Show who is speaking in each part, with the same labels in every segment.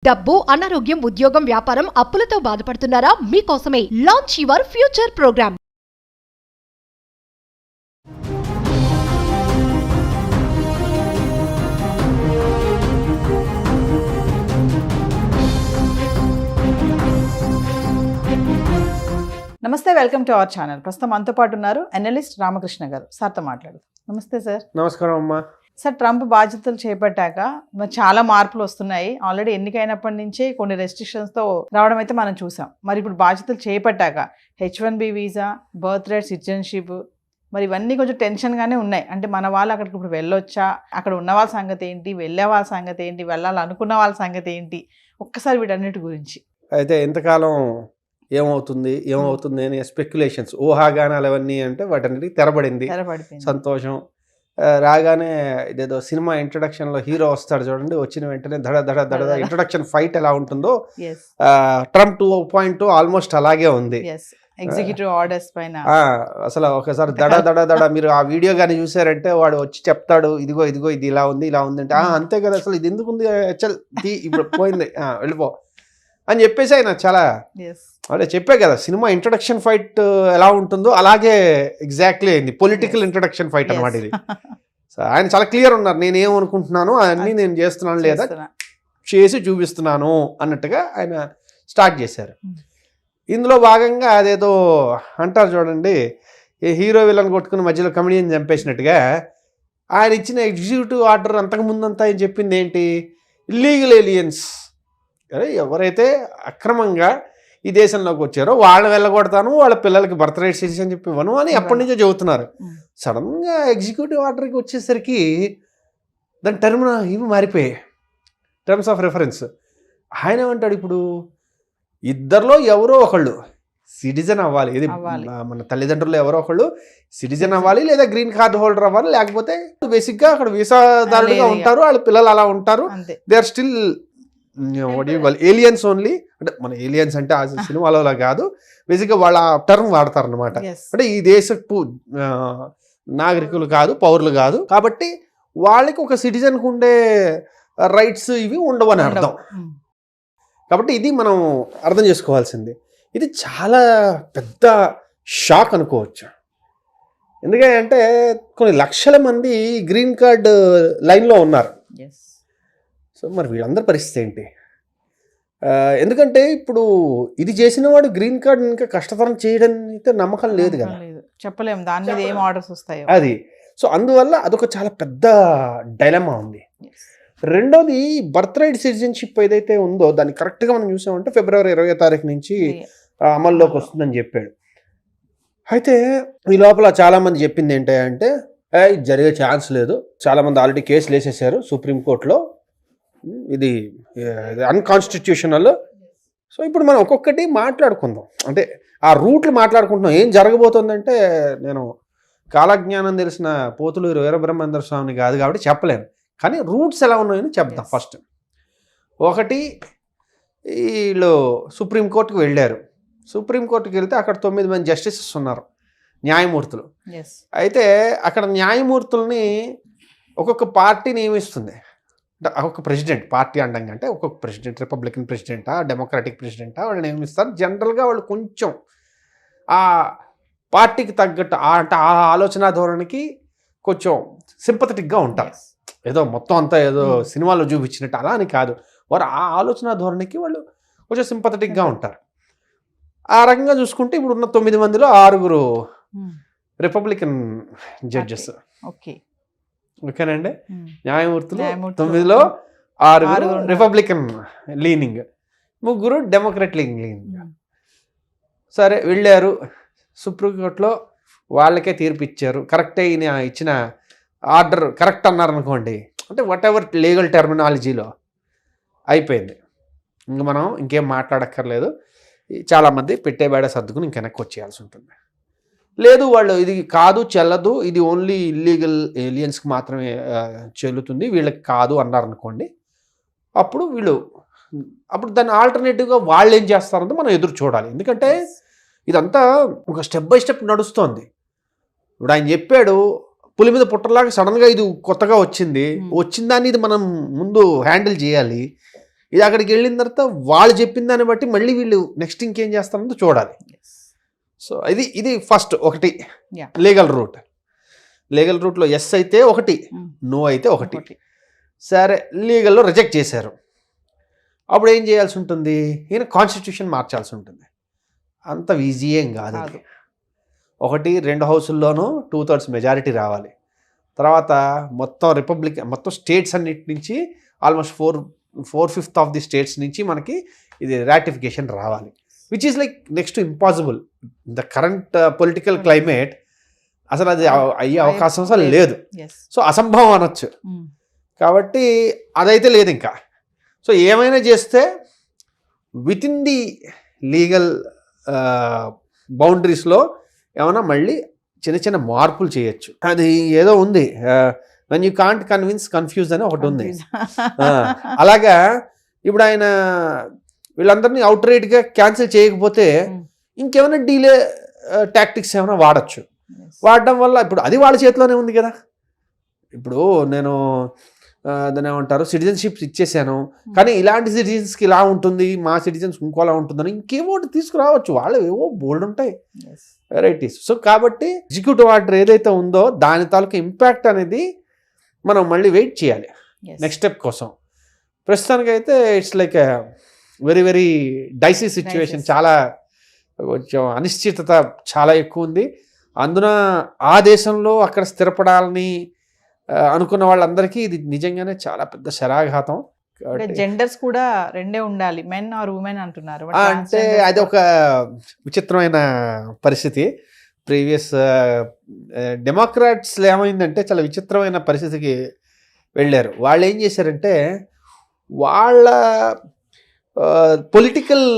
Speaker 1: డబ్బు, అనారోగ్యం, ఉద్యోగం, వ్యాపారం, అప్పులతో బాధపడుతున్నారా? మీకోసమే లాంచ్ యువర్ ఫ్యూచర్ ప్రోగ్రామ్.
Speaker 2: నమస్తే, వెల్కమ్ టు అవర్ ఛానల్. ప్రస్తుతం మనతో పాటు ఉన్నారు అనలిస్ట్ రామకృష్ణ గారు. సార్తో మాట్లాడదు. నమస్తే సార్.
Speaker 3: నమస్కారం అమ్మా.
Speaker 2: సార్, ట్రంప్ బాధ్యతలు చేపట్టాక మరి చాలా మార్పులు వస్తున్నాయి. ఆల్రెడీ ఎన్నికైనప్పటి నుంచే కొన్ని రెస్ట్రిక్షన్స్తో రావడం అయితే మనం చూసాం. మరి ఇప్పుడు బాధ్యతలు చేపట్టాక H1B visa, birth right, citizenship, మరి ఇవన్నీ కొంచెం టెన్షన్గానే ఉన్నాయి. అంటే మన వాళ్ళు అక్కడికి ఇప్పుడు వెళ్ళొచ్చా, అక్కడ ఉన్న వాళ్ళ సంగతి ఏంటి, వెళ్ళే వాళ్ళ సంగతి ఏంటి, వెళ్ళాలనుకున్న వాళ్ళ సంగతి ఏంటి, ఒక్కసారి వీటన్నిటి గురించి.
Speaker 3: అయితే ఎంతకాలం ఏమవుతుంది అని స్పెక్యులేషన్స్, ఊహాగానాలు అవన్నీ అంటే వాటన్నిటికి తెరబడింది. సంతోషం. రాగానే ఇదేదో సినిమా ఇంట్రడక్షన్లో హీరో వస్తాడు చూడండి, వచ్చిన వెంటనే దడ ఇంట్రడక్షన్ ఫైట్ ఎలా ఉంటుందో ట్రంప్ 2.2 ఆల్మోస్ట్ అలాగే ఉంది.
Speaker 2: ఎగ్జిక్యూటివ్ ఆర్డర్స్ పైన
Speaker 3: అసలు ఒకసారి దడ మీరు ఆ వీడియో కానీ చూసారంటే వాడు వచ్చి చెప్తాడు, ఇదిగో ఇది ఇలా ఉంది అంటే అంతే కదా, అసలు ఇది ఎందుకు ఉంది, ఇప్పుడు పోయింది, వెళ్ళిపో అని చెప్పేసి ఆయన చాలా అదే చెప్పే కదా, సినిమా ఇంట్రడక్షన్ ఫైట్ ఎలా ఉంటుందో అలాగే ఎగ్జాక్ట్లీ అయింది. పొలిటికల్ ఇంట్రడక్షన్ ఫైట్ అనమాట ఇది. సో ఆయన చాలా క్లియర్ ఉన్నారు, నేనేమనుకుంటున్నాను అవన్నీ నేను చేస్తున్నాను లేదా చేసి చూపిస్తున్నాను అన్నట్టుగా ఆయన స్టార్ట్ చేశారు. ఇందులో భాగంగా అదేదో అంటారు చూడండి, ఈ హీరో విలన్ కొట్టుకుని మధ్యలో కమెడియన్ చంపేసినట్టుగా ఆయన ఇచ్చిన ఎగ్జిక్యూటివ్ ఆర్డర్ అంతకుముందంతా ఆయన చెప్పింది ఏంటి, ఇల్లీగల్ ఏలియన్స్, ఎవరైతే అక్రమంగా ఈ దేశంలోకి వచ్చారో వాళ్ళని వెళ్ళగొడతాను, వాళ్ళ పిల్లలకి బర్త్ రైట్ సిటిజన్ చెప్పి ఇవ్వను అని ఎప్పటి నుంచో చెబుతున్నారు. సడన్గా ఎగ్జిక్యూటివ్ ఆర్డర్కి వచ్చేసరికి దాని ఇవి మారిపోయాయి, టర్మ్స్ ఆఫ్ రెఫరెన్స్. ఆయన ఏమంటాడు, ఇప్పుడు ఇద్దరిలో ఎవరో ఒకళ్ళు సిటిజన్ అవ్వాలి, ఇది మన తల్లిదండ్రులు ఎవరో ఒకళ్ళు సిటిజన్ అవ్వాలి, లేదా గ్రీన్ కార్డ్ హోల్డర్ అవ్వాలి, లేకపోతే బేసిక్గా అక్కడ వీసాదారులుగా ఉంటారు, వాళ్ళ పిల్లలు అలా ఉంటారు, they are still aliens only. అంటే మన ఏలియన్స్ అంటే ఆ సినిమాలో కాదు, బేసిక్గా వాళ్ళ టర్మ్ వాడతారు అనమాట. అంటే ఈ దేశపు నాగరికులు కాదు, పౌరులు కాదు, కాబట్టి వాళ్ళకి ఒక సిటిజన్కి ఉండే రైట్స్ ఇవి ఉండవు అని అర్థం. కాబట్టి ఇది మనం అర్థం చేసుకోవాల్సింది. ఇది చాలా పెద్ద షాక్ అనుకోవచ్చు. ఎందుకంటే కొన్ని లక్షల మంది గ్రీన్ కార్డ్ లైన్లో ఉన్నారు. సో మరి వీళ్ళందరి పరిస్థితి ఏంటి? ఎందుకంటే ఇప్పుడు ఇది చేసిన వాడు గ్రీన్ కార్డ్ ఇంకా కష్టతరం చేయడం అయితే నమ్మకం లేదు కదా,
Speaker 2: చెప్పలేము దాని మీద ఏం ఆర్డర్స్ వస్తాయో అది.
Speaker 3: సో అందువల్ల అదొక చాలా పెద్ద డైలమా ఉంది. రెండోది, బర్త్ రైట్ సిటిజన్షిప్ ఏదైతే ఉందో దాన్ని కరెక్ట్గా మనం చూసామంటే ఫిబ్రవరి 20వ తారీఖు నుంచి అమల్లోకి వస్తుందని చెప్పాడు. అయితే ఈ లోపల చాలామంది చెప్పింది ఏంటంటే ఇది జరిగే ఛాన్స్ లేదు, చాలామంది ఆల్రెడీ కేసులు వేసేసారు సుప్రీంకోర్టులో, ఇది అన్కాన్స్టిట్యూషనల్. సో ఇప్పుడు మనం ఒక్కొక్కటి మాట్లాడుకుందాం, అంటే ఆ రూట్లు మాట్లాడుకుంటున్నాం. ఏం జరగబోతుందంటే నేను కాలజ్ఞానం తెలిసిన పోతులూరు వీరబ్రహ్మేంద్ర స్వామిని కాదు కాబట్టి చెప్పలేను, కానీ రూట్స్ ఎలా ఉన్నాయని చెప్తాం. ఫస్ట్ ఒకటి, వీళ్ళు సుప్రీంకోర్టుకు వెళ్ళారు. సుప్రీంకోర్టుకి వెళ్తే అక్కడ 9 మంది జస్టిసెస్ ఉన్నారు, న్యాయమూర్తులు. అయితే అక్కడ న్యాయమూర్తుల్ని ఒక్కొక్క పార్టీ నియమిస్తుంది. అంటే ఒక్కొక్క ప్రెసిడెంట్, పార్టీ అండంగా అంటే ఒక్కొక్క ప్రెసిడెంట్, రిపబ్లికన్ ప్రెసిడెంటా, డెమోక్రాటిక్ ప్రెసిడెంటా వాళ్ళు నియమిస్తారు. జనరల్గా వాళ్ళు కొంచెం ఆ పార్టీకి తగ్గట్టు అంటే ఆ ఆలోచన ధోరణికి కొంచెం సింపథెటిక్గా ఉంటారు. ఏదో మొత్తం అంతా ఏదో సినిమాలో చూపించినట్టు అలా అని కాదు, వారు ఆ ఆలోచన ధోరణికి వాళ్ళు కొంచెం సింపథెటిక్గా ఉంటారు. ఆ రకంగా చూసుకుంటే ఇప్పుడు ఉన్న 9 మందిలో 6 రిపబ్లికన్ జడ్జెస్, ఓకేనండి, న్యాయమూర్తులు. 9లో 6 రిపబ్లికన్ లీనింగ్, 3 డెమోక్రట్ లీనింగ్. సరే వెళ్ళారు సుప్రీంకోర్టులో, వాళ్ళకే తీర్పు ఇచ్చారు. కరెక్టే ఇచ్చిన ఆర్డర్ కరెక్ట్ అన్నారనుకోండి, అంటే వాట్ ఎవర్ లీగల్ టెర్మినాలజీలో అయిపోయింది, ఇంక మనం ఇంకేం మాట్లాడక్కర్లేదు. చాలామంది పెట్టేబేడ సర్దుకుని ఇంక వెనక్కి వచ్చేయాల్సి ఉంటుంది. లేదు వాళ్ళు ఇది కాదు చెల్లదు, ఇది ఓన్లీ ఇల్లీగల్ ఏలియన్స్కి మాత్రమే చెల్లుతుంది, వీళ్ళకి కాదు అన్నారనుకోండి, అప్పుడు దాన్ని ఆల్టర్నేటివ్గా వాళ్ళు ఏం చేస్తారంటే మనం ఎదురు చూడాలి. ఎందుకంటే ఇదంతా ఒక స్టెప్ బై స్టెప్ నడుస్తోంది. ఇప్పుడు ఆయన చెప్పాడు, పులి మీద పుట్టలాగా సడన్గా ఇది కొత్తగా వచ్చింది, వచ్చిన దాన్ని ఇది మనం ముందు హ్యాండిల్ చేయాలి. ఇది అక్కడికి వెళ్ళిన తర్వాత వాళ్ళు చెప్పిన దాన్ని బట్టి మళ్ళీ వీళ్ళు నెక్స్ట్ ఇంకేం చేస్తారో చూడాలి. సో ఇది ఫస్ట్ ఒకటి
Speaker 2: Yeah.
Speaker 3: లీగల్ రూట్లో ఎస్ అయితే ఒకటి, నో అయితే ఒకటి. సరే లీగల్లో రిజెక్ట్ చేశారు, అప్పుడు ఏం చేయాల్సి ఉంటుంది? ఈయన కాన్స్టిట్యూషన్ మార్చాల్సి ఉంటుంది. అంత ఈజీ ఏం కాదు. 2 హౌసుల్లోనూ 2/3 మెజారిటీ రావాలి. తర్వాత మొత్తం స్టేట్స్ అన్నిటి నుంచి ఆల్మోస్ట్ 4/5 ఆఫ్ ది స్టేట్స్ నుంచి మనకి ఇది రాటిఫికేషన్ రావాలి, which is like next impossible. The current political climate అసలు అది అయ్యే అవకాశం అసలు లేదు. సో అసంభవం అనొచ్చు. కాబట్టి అదైతే లేదు ఇంకా. సో ఏమైనా చేస్తే విత్ ఇన్ ది లీగల్ బౌండరీస్లో ఏమైనా మళ్ళీ చిన్న మార్పులు చేయొచ్చు. అది ఏదో ఉంది, వెన్ యూ కాంట్ కన్ఫ్యూజ్ అని ఒకటి ఉంది. అలాగా ఇప్పుడు ఆయన వీళ్ళందరినీ అవుట్ రైట్గా క్యాన్సిల్ చేయకపోతే ఇంకేమైనా డీలే టాక్టిక్స్ ఏమైనా వాడచ్చు. వాడడం వల్ల ఇప్పుడు అది వాళ్ళ చేతిలోనే ఉంది కదా. ఇప్పుడు నేను దాన్ని ఏమంటారు, సిటిజన్షిప్ ఇచ్చేసాను, కానీ ఇలాంటి సిటిజన్స్కి ఇలా ఉంటుంది, మా సిటిజన్స్ ఇంకోలా ఉంటుందని ఇంకేమో తీసుకురావచ్చు. వాళ్ళు ఏవో బోల్డ్ ఉంటాయి వెరైటీస్. సో కాబట్టి ఎగ్జిక్యూటివ్ ఆర్డర్ ఏదైతే ఉందో దాని తాలూకు ఇంపాక్ట్ అనేది మనం మళ్ళీ వెయిట్ చేయాలి నెక్స్ట్ స్టెప్ కోసం. ప్రస్తుతానికైతే it's like very very dicey situation. చాలా కొంచెం అనిశ్చితత చాలా ఎక్కువ ఉంది. అందున ఆ దేశంలో అక్కడ స్థిరపడాలని అనుకున్న వాళ్ళందరికీ ఇది నిజంగానే చాలా పెద్ద శరాఘాతం.
Speaker 2: జెండర్స్ కూడా రెండే ఉండాలి, మెన్ ఆర్ ఉమెన్ అంటున్నారు.
Speaker 3: అంటే అది ఒక విచిత్రమైన పరిస్థితి. ప్రీవియస్ డెమోక్రాట్స్లో ఏమైందంటే చాలా విచిత్రమైన పరిస్థితికి వెళ్ళారు. వాళ్ళు ఏం చేశారంటే వాళ్ళ పొలిటికల్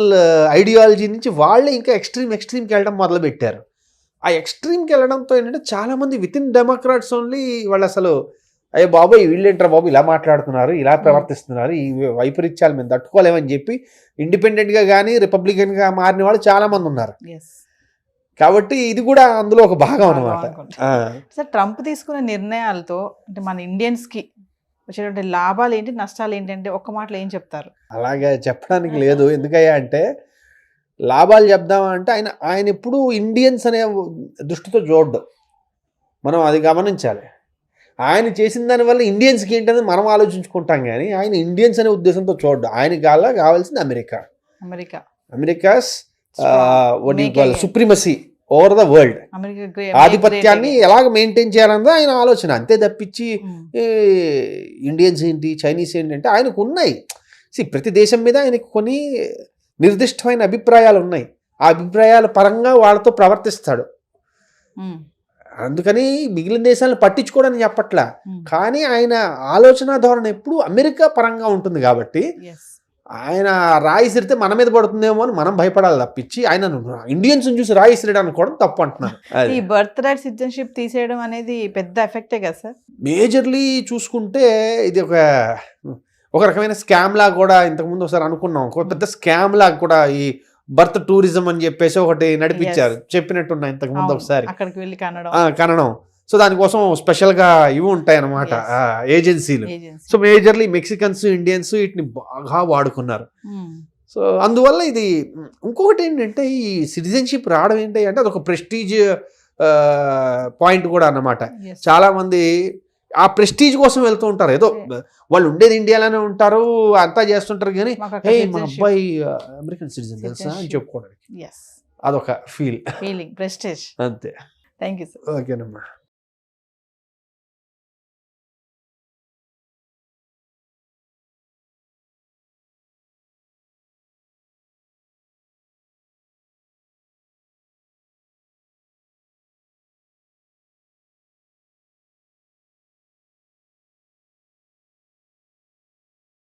Speaker 3: ఐడియాలజీ నుంచి వాళ్ళే ఇంకా ఎక్స్ట్రీమ్కి వెళ్ళడం మొదలుపెట్టారు. ఆ ఎక్స్ట్రీమ్కి వెళ్ళడంతో ఏంటంటే చాలామంది విత్ ఇన్ డెమోక్రాట్స్ ఓన్లీ వాళ్ళు అసలు అయ్యే బాబు వీళ్ళేంటారా బాబు ఇలా మాట్లాడుతున్నారు, ఇలా ప్రవర్తిస్తున్నారు, ఈ వైపరీత్యాలు మేము తట్టుకోలేమని చెప్పి ఇండిపెండెంట్గా కానీ రిపబ్లికన్గా మారిన వాళ్ళు చాలామంది ఉన్నారు. కాబట్టి ఇది కూడా అందులో ఒక భాగం అన్నమాట.
Speaker 2: సార్, ట్రంప్ తీసుకున్న నిర్ణయాలతో అంటే మన ఇండియన్స్కి వచ్చేటువంటి లాభాలు ఏంటి, నష్టాలు ఏంటంటే ఒక్క మాటలో ఏం చెప్తారు?
Speaker 3: అలాగే చెప్పడానికి లేదు. ఎందుకయ్యా అంటే లాభాలు చెప్దామంటే ఆయన ఎప్పుడు ఇండియన్స్ అనే దృష్టితో చూడడు. మనం అది గమనించాలి. ఆయన చేసిన దానివల్ల ఇండియన్స్కి ఏంటనేది మనం ఆలోచించుకుంటాం, కానీ ఆయన ఇండియన్స్ అనే ఉద్దేశంతో చూడడు. ఆయనకి కావాల్సింది America's supremacy over the world, ఆధిపత్యాన్ని ఎలాగ మెయింటైన్ చేయాలన్నది ఆయన ఆలోచన. అంతే తప్పించి ఇండియన్స్ ఏంటి, చైనీస్ ఏంటి అంటే ఆయనకు ఉన్నాయి. ప్రతి దేశం మీద ఆయనకు కొన్ని నిర్దిష్టమైన అభిప్రాయాలు ఉన్నాయి. ఆ అభిప్రాయాల పరంగా వాళ్ళతో ప్రవర్తిస్తాడు. అందుకని మిగిలిన దేశాలను పట్టించుకోవడానికి చెప్పట్లా, కానీ ఆయన ఆలోచన ధోరణి ఎప్పుడు అమెరికా పరంగా ఉంటుంది. కాబట్టి ఆయన రాయి సిరితే మన మీద పడుతుందేమో అని మనం భయపడాలి తప్పించి ఆయన ఇండియన్స్ చూసి రాయి సిరడం అనుకోవడం తప్పు అంటున్నాను.
Speaker 2: ఈ బర్త్ రైట్ సిటిజన్షిప్ తీసేయడం అనేది పెద్ద ఎఫెక్టే కదా సార్?
Speaker 3: మేజర్లీ చూసుకుంటే ఇది ఒక రకమైన స్కామ్ లాగా కూడా ఇంతకుముందు ఒకసారి అనుకున్నాం. ఒక పెద్ద స్కామ్ లాగా కూడా ఈ బర్త్ టూరిజం అని చెప్పేసి ఒకటి నడిపించారు, చెప్పినట్టున్నా ఇంతకుముందు ఒకసారి
Speaker 2: అక్కడికి వెళ్ళి
Speaker 3: కనడం. సో దానికోసం స్పెషల్గా ఇవి ఉంటాయి అన్నమాట ఏజెన్సీలు. సో మేజర్లీ మెక్సికన్స్, ఇండియన్స్ వీటిని బాగా వాడుకున్నారు. సో అందువల్ల ఇది ఇంకొకటి ఏంటంటే ఈ సిటిజన్షిప్ రావడం ఏంటి అంటే అదొక ప్రెస్టీజ్ పాయింట్ కూడా అన్నమాట. చాలామంది ఆ ప్రెస్టీజ్ కోసం వెళ్తూ ఉంటారు. ఏదో వాళ్ళు ఉండేది ఇండియాలోనే ఉంటారు, అంతా చేస్తుంటారు, కానీ మా అబ్బాయి అమెరికన్ సిటిజన్ తెలుసా అని చెప్పుకోవడానికి అదొక ఫీలింగ్,
Speaker 2: ప్రెస్టీజ్.
Speaker 3: అంతే.
Speaker 2: Thank you sir.
Speaker 3: ఓకేనమ్మా.